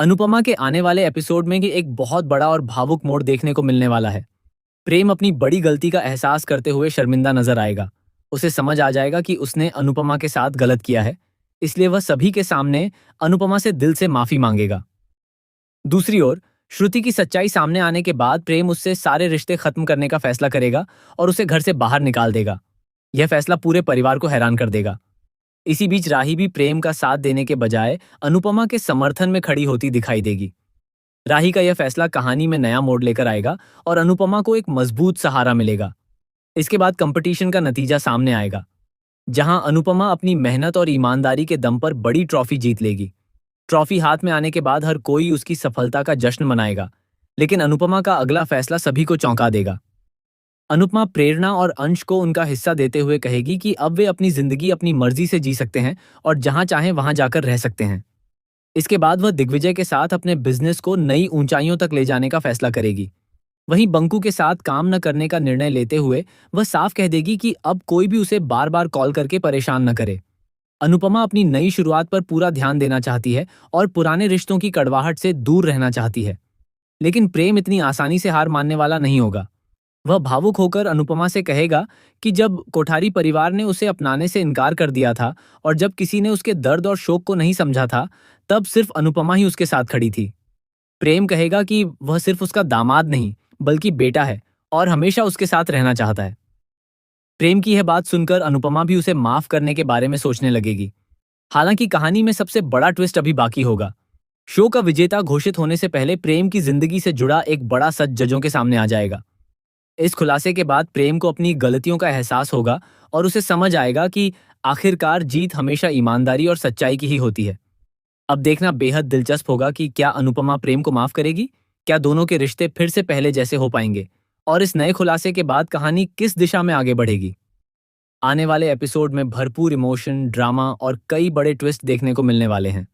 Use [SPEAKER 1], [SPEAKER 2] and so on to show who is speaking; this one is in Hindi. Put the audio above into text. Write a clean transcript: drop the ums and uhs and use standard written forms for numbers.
[SPEAKER 1] अनुपमा के आने वाले एपिसोड में कि एक बहुत बड़ा और भावुक मोड़ देखने को मिलने वाला है। प्रेम अपनी बड़ी गलती का एहसास करते हुए शर्मिंदा नजर आएगा। उसे समझ आ जाएगा कि उसने अनुपमा के साथ गलत किया है, इसलिए वह सभी के सामने अनुपमा से दिल से माफी मांगेगा। दूसरी ओर श्रुति की सच्चाई सामने आने के बाद प्रेम उससे सारे रिश्ते खत्म करने का फैसला करेगा और उसे घर से बाहर निकाल देगा। यह फैसला पूरे परिवार को हैरान कर देगा। इसी बीच राही भी प्रेम का साथ देने के बजाय अनुपमा के समर्थन में खड़ी होती दिखाई देगी। राही का यह फैसला कहानी में नया मोड़ लेकर आएगा और अनुपमा को एक मजबूत सहारा मिलेगा। इसके बाद कंपटीशन का नतीजा सामने आएगा, जहां अनुपमा अपनी मेहनत और ईमानदारी के दम पर बड़ी ट्रॉफी जीत लेगी। ट्रॉफी हाथ में आने के बाद हर कोई उसकी सफलता का जश्न मनाएगा, लेकिन अनुपमा का अगला फैसला सभी को चौंका देगा। अनुपमा प्रेरणा और अंश को उनका हिस्सा देते हुए कहेगी कि अब वे अपनी जिंदगी अपनी मर्जी से जी सकते हैं और जहां चाहें वहां जाकर रह सकते हैं। इसके बाद वह दिग्विजय के साथ अपने बिजनेस को नई ऊंचाइयों तक ले जाने का फैसला करेगी। वहीं बंकू के साथ काम न करने का निर्णय लेते हुए वह साफ कह देगी कि अब कोई भी उसे बार बार कॉल करके परेशान न करे। अनुपमा अपनी नई शुरुआत पर पूरा ध्यान देना चाहती है और पुराने रिश्तों की कड़वाहट से दूर रहना चाहती है। लेकिन प्रेम इतनी आसानी से हार मानने वाला नहीं होगा। वह भावुक होकर अनुपमा से कहेगा कि जब कोठारी परिवार ने उसे अपनाने से इनकार कर दिया था और जब किसी ने उसके दर्द और शोक को नहीं समझा था, तब सिर्फ अनुपमा ही उसके साथ खड़ी थी। प्रेम कहेगा कि वह सिर्फ उसका दामाद नहीं बल्कि बेटा है और हमेशा उसके साथ रहना चाहता है। प्रेम की यह बात सुनकर अनुपमा भी उसे माफ करने के बारे में सोचने लगेगी। हालांकि कहानी में सबसे बड़ा ट्विस्ट अभी बाकी होगा। शो का विजेता घोषित होने से पहले प्रेम की जिंदगी से जुड़ा एक बड़ा सच जजों के सामने आ जाएगा। इस खुलासे के बाद प्रेम को अपनी गलतियों का एहसास होगा और उसे समझ आएगा कि आखिरकार जीत हमेशा ईमानदारी और सच्चाई की ही होती है। अब देखना बेहद दिलचस्प होगा कि क्या अनुपमा प्रेम को माफ करेगी, क्या दोनों के रिश्ते फिर से पहले जैसे हो पाएंगे और इस नए खुलासे के बाद कहानी किस दिशा में आगे बढ़ेगी। आने वाले एपिसोड में भरपूर इमोशन, ड्रामा और कई बड़े ट्विस्ट देखने को मिलने वाले हैं।